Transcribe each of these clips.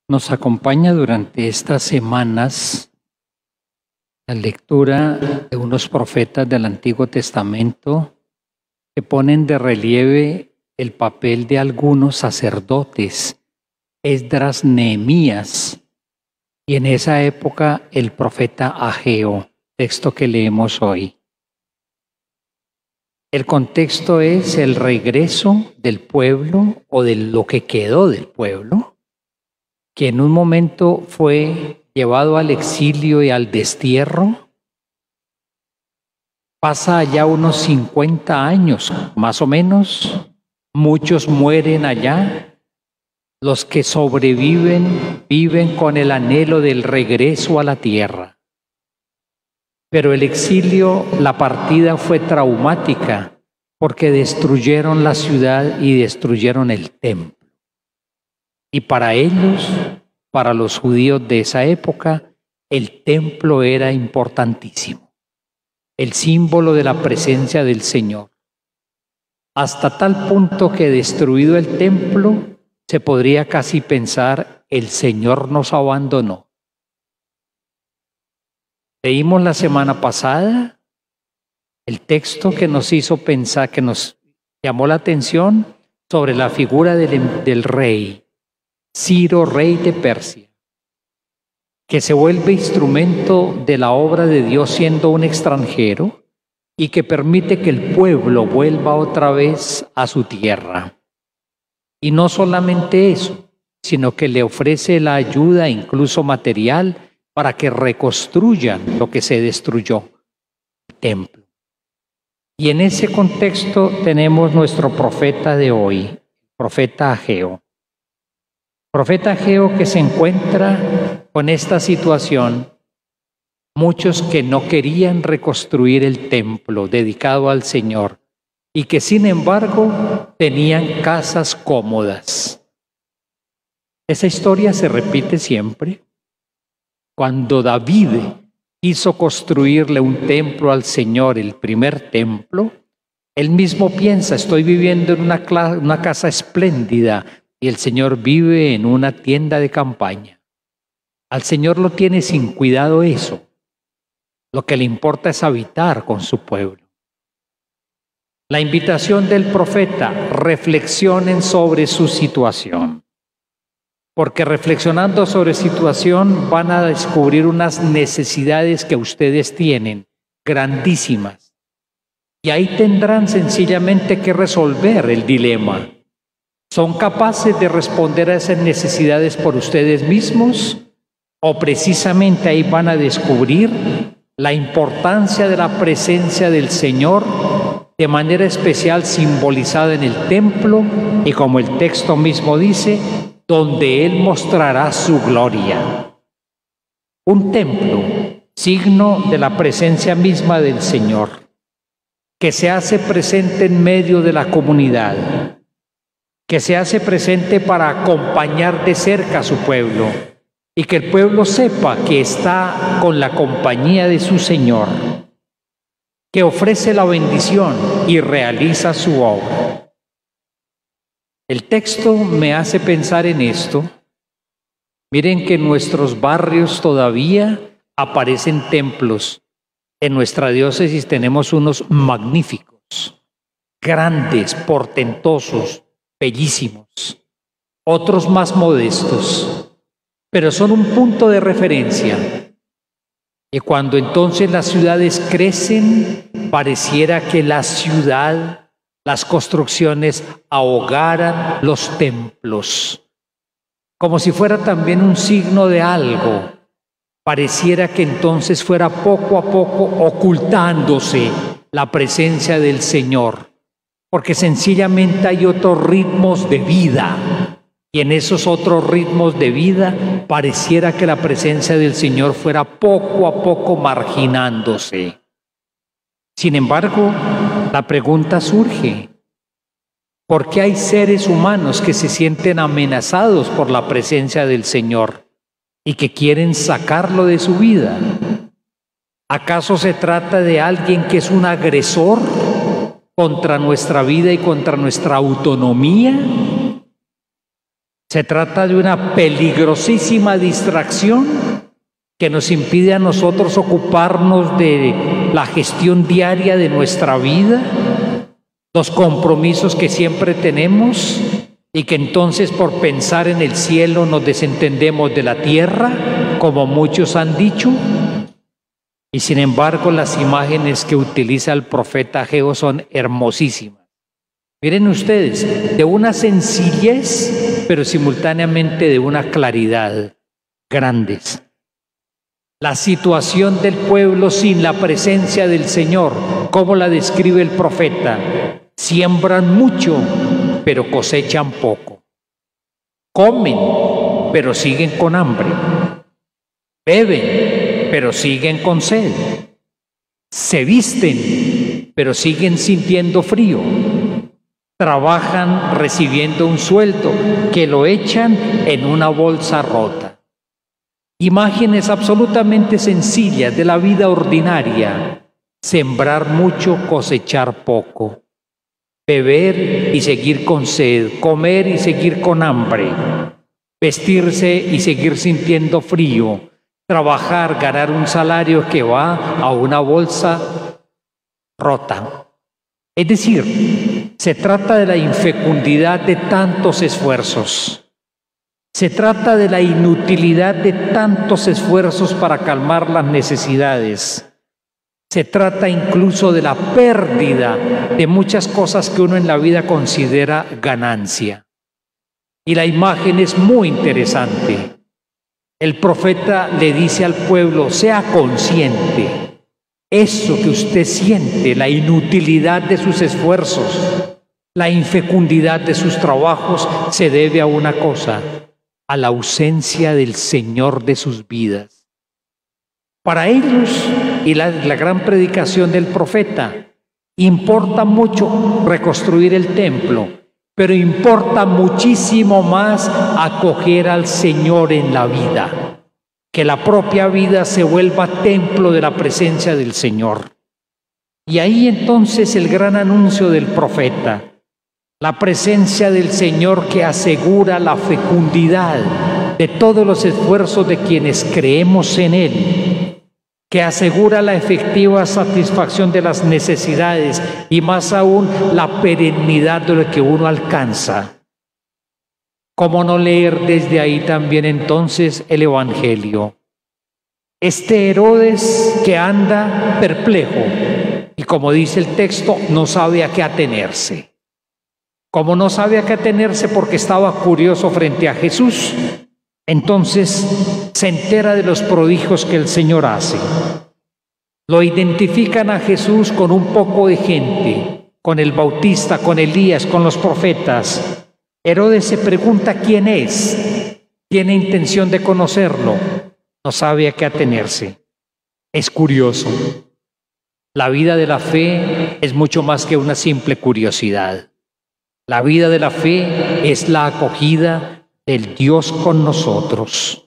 Nos acompaña durante estas semanas la lectura de unos profetas del Antiguo Testamento que ponen de relieve el papel de algunos sacerdotes, Esdras, Nehemías, y en esa época el profeta Ageo, texto que leemos hoy. El contexto es el regreso del pueblo o de lo que quedó del pueblo, que en un momento fue llevado al exilio y al destierro. Pasa allá unos 50 años, más o menos. Muchos mueren allá. Los que sobreviven viven con el anhelo del regreso a la tierra. Pero el exilio, la partida fue traumática porque destruyeron la ciudad y destruyeron el templo. Y para ellos, para los judíos de esa época, el templo era importantísimo, el símbolo de la presencia del Señor. Hasta tal punto que destruido el templo, se podría casi pensar, el Señor nos abandonó. Leímos la semana pasada el texto que nos hizo pensar, que nos llamó la atención sobre la figura del rey, Ciro, rey de Persia, que se vuelve instrumento de la obra de Dios siendo un extranjero y que permite que el pueblo vuelva otra vez a su tierra. Y no solamente eso, sino que le ofrece la ayuda, incluso material, para que reconstruyan lo que se destruyó, el templo. Y en ese contexto tenemos nuestro profeta de hoy, profeta Ageo. Profeta Ageo que se encuentra con esta situación, muchos que no querían reconstruir el templo dedicado al Señor y que sin embargo tenían casas cómodas. Esa historia se repite siempre. Cuando David quiso construirle un templo al Señor, el primer templo, él mismo piensa, estoy viviendo en una casa espléndida, y el Señor vive en una tienda de campaña. Al Señor lo tiene sin cuidado eso. Lo que le importa es habitar con su pueblo. La invitación del profeta, reflexionen sobre su situación. Porque reflexionando sobre situación van a descubrir unas necesidades que ustedes tienen, grandísimas. Y ahí tendrán sencillamente que resolver el dilema. ¿Son capaces de responder a esas necesidades por ustedes mismos? ¿O precisamente ahí van a descubrir la importancia de la presencia del Señor, de manera especial simbolizada en el templo y como el texto mismo dice, donde Él mostrará su gloria? Un templo, signo de la presencia misma del Señor, que se hace presente en medio de la comunidad, que se hace presente para acompañar de cerca a su pueblo y que el pueblo sepa que está con la compañía de su Señor, que ofrece la bendición y realiza su obra. El texto me hace pensar en esto. Miren que en nuestros barrios todavía aparecen templos. En nuestra diócesis tenemos unos magníficos, grandes, portentosos, bellísimos, otros más modestos, pero son un punto de referencia. Y cuando entonces las ciudades crecen, pareciera que la ciudad, las construcciones ahogaran los templos, como si fuera también un signo de algo. Pareciera que entonces fuera poco a poco ocultándose la presencia del Señor, porque sencillamente hay otros ritmos de vida, y en esos otros ritmos de vida pareciera que la presencia del Señor fuera poco a poco marginándose. Sin embargo, la pregunta surge, ¿por qué hay seres humanos que se sienten amenazados por la presencia del Señor y que quieren sacarlo de su vida? ¿Acaso se trata de alguien que es un agresor contra nuestra vida y contra nuestra autonomía? Se trata de una peligrosísima distracción que nos impide a nosotros ocuparnos de la gestión diaria de nuestra vida, los compromisos que siempre tenemos, y que entonces por pensar en el cielo nos desentendemos de la tierra, como muchos han dicho. Y sin embargo, las imágenes que utiliza el profeta Ageo son hermosísimas. Miren ustedes, de una sencillez, pero simultáneamente de una claridad grandes. La situación del pueblo sin la presencia del Señor, ¿cómo la describe el profeta? Siembran mucho, pero cosechan poco. Comen, pero siguen con hambre. Beben, pero siguen con sed. Se visten, pero siguen sintiendo frío. Trabajan recibiendo un sueldo que lo echan en una bolsa rota. Imágenes absolutamente sencillas de la vida ordinaria. Sembrar mucho, cosechar poco. Beber y seguir con sed, comer y seguir con hambre, vestirse y seguir sintiendo frío, trabajar, ganar un salario que va a una bolsa rota. Es decir, se trata de la infecundidad de tantos esfuerzos. Se trata de la inutilidad de tantos esfuerzos para calmar las necesidades. Se trata incluso de la pérdida de muchas cosas que uno en la vida considera ganancia. Y la imagen es muy interesante. El profeta le dice al pueblo, sea consciente, eso que usted siente, la inutilidad de sus esfuerzos, la infecundidad de sus trabajos, se debe a una cosa, a la ausencia del Señor de sus vidas. Para ellos, y la gran predicación del profeta, importa mucho reconstruir el templo, pero importa muchísimo más acoger al Señor en la vida, que la propia vida se vuelva templo de la presencia del Señor. Y ahí entonces el gran anuncio del profeta, la presencia del Señor que asegura la fecundidad de todos los esfuerzos de quienes creemos en Él, que asegura la efectiva satisfacción de las necesidades y más aún la perennidad de lo que uno alcanza. ¿Cómo no leer desde ahí también entonces el Evangelio? Este Herodes que anda perplejo y, como dice el texto, no sabe a qué atenerse. Como no sabe a qué atenerse porque estaba curioso frente a Jesús, entonces se entera de los prodigios que el Señor hace. Lo identifican a Jesús con un poco de gente, con el Bautista, con Elías, con los profetas. Herodes se pregunta quién es, tiene intención de conocerlo, no sabe a qué atenerse. Es curioso. La vida de la fe es mucho más que una simple curiosidad. La vida de la fe es la acogida del Dios con nosotros,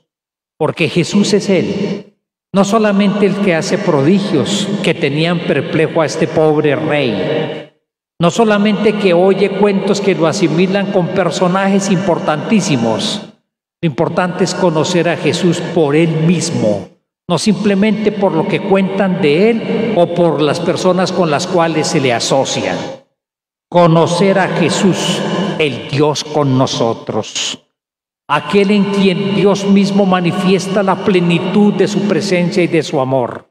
porque Jesús es Él, no solamente el que hace prodigios que tenían perplejo a este pobre rey, no solamente que oye cuentos que lo asimilan con personajes importantísimos. Lo importante es conocer a Jesús por Él mismo, no simplemente por lo que cuentan de Él o por las personas con las cuales se le asocian. Conocer a Jesús, el Dios con nosotros. Aquel en quien Dios mismo manifiesta la plenitud de su presencia y de su amor.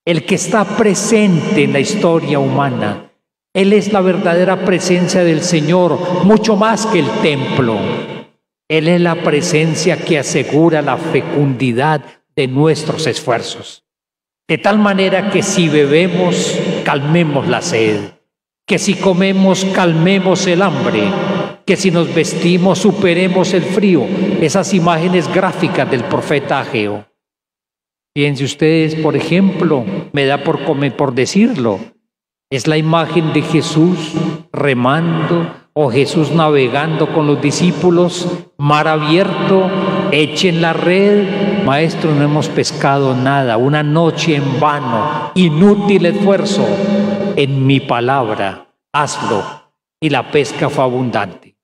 El que está presente en la historia humana. Él es la verdadera presencia del Señor, mucho más que el templo. Él es la presencia que asegura la fecundidad de nuestros esfuerzos. De tal manera que si bebemos, calmemos la sed. Que si comemos, calmemos el hambre. Que si nos vestimos, superemos el frío. Esas imágenes gráficas del profeta Ageo. Fíjense ustedes, por ejemplo, me da por decirlo, es la imagen de Jesús remando o Jesús navegando con los discípulos, mar abierto, echen la red, maestro, no hemos pescado nada, una noche en vano, inútil esfuerzo, en mi palabra, hazlo, y la pesca fue abundante.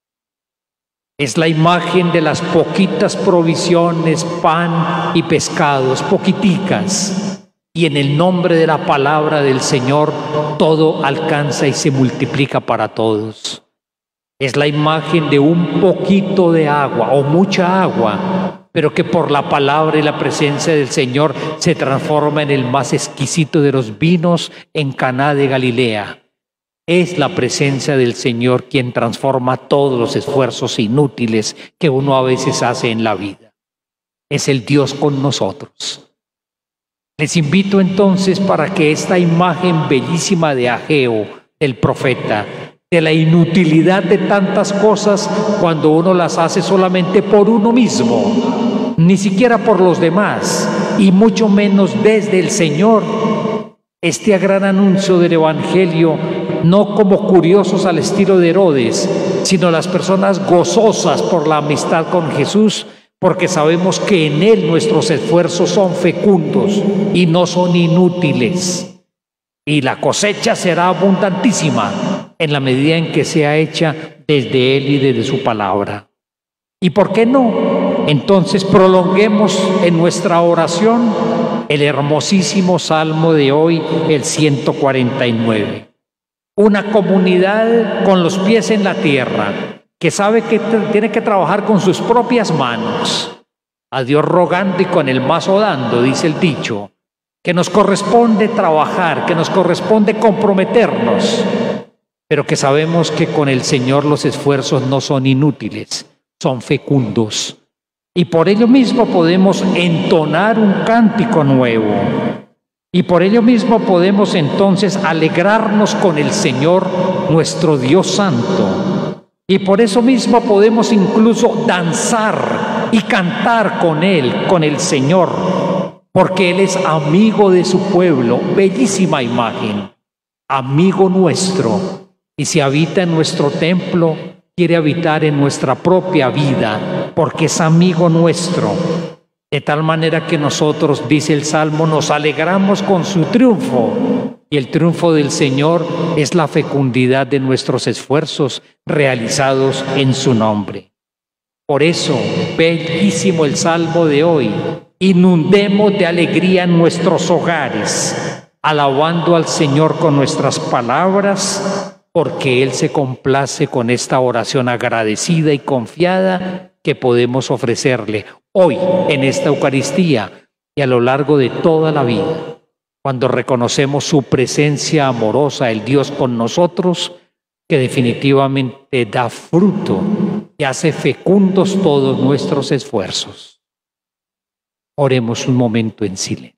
Es la imagen de las poquitas provisiones, pan y pescados, poquiticas. Y en el nombre de la palabra del Señor, todo alcanza y se multiplica para todos. Es la imagen de un poquito de agua o mucha agua, pero que por la palabra y la presencia del Señor se transforma en el más exquisito de los vinos en Caná de Galilea. Es la presencia del Señor quien transforma todos los esfuerzos inútiles que uno a veces hace en la vida. Es el Dios con nosotros. Les invito entonces para que esta imagen bellísima de Ageo, del profeta, de la inutilidad de tantas cosas cuando uno las hace solamente por uno mismo, ni siquiera por los demás, y mucho menos desde el Señor, este gran anuncio del Evangelio, no como curiosos al estilo de Herodes, sino las personas gozosas por la amistad con Jesús, porque sabemos que en Él nuestros esfuerzos son fecundos y no son inútiles. Y la cosecha será abundantísima en la medida en que sea hecha desde Él y desde su palabra. ¿Y por qué no? Entonces prolonguemos en nuestra oración el hermosísimo salmo de hoy, el 149. Una comunidad con los pies en la tierra, que sabe que tiene que trabajar con sus propias manos. A Dios rogando y con el mazo dando, dice el dicho, que nos corresponde trabajar, que nos corresponde comprometernos, pero que sabemos que con el Señor los esfuerzos no son inútiles, son fecundos. Y por ello mismo podemos entonar un cántico nuevo. Y por ello mismo podemos entonces alegrarnos con el Señor, nuestro Dios Santo. Y por eso mismo podemos incluso danzar y cantar con Él, con el Señor, porque Él es amigo de su pueblo. Bellísima imagen, amigo nuestro. Y si habita en nuestro templo, quiere habitar en nuestra propia vida, porque es amigo nuestro. De tal manera que nosotros, dice el Salmo, nos alegramos con su triunfo. Y el triunfo del Señor es la fecundidad de nuestros esfuerzos realizados en su nombre. Por eso, bellísimo el Salmo de hoy. Inundemos de alegría en nuestros hogares, alabando al Señor con nuestras palabras, porque Él se complace con esta oración agradecida y confiada que podemos ofrecerle hoy en esta Eucaristía y a lo largo de toda la vida. Cuando reconocemos su presencia amorosa, el Dios con nosotros, que definitivamente da fruto y hace fecundos todos nuestros esfuerzos. Oremos un momento en silencio.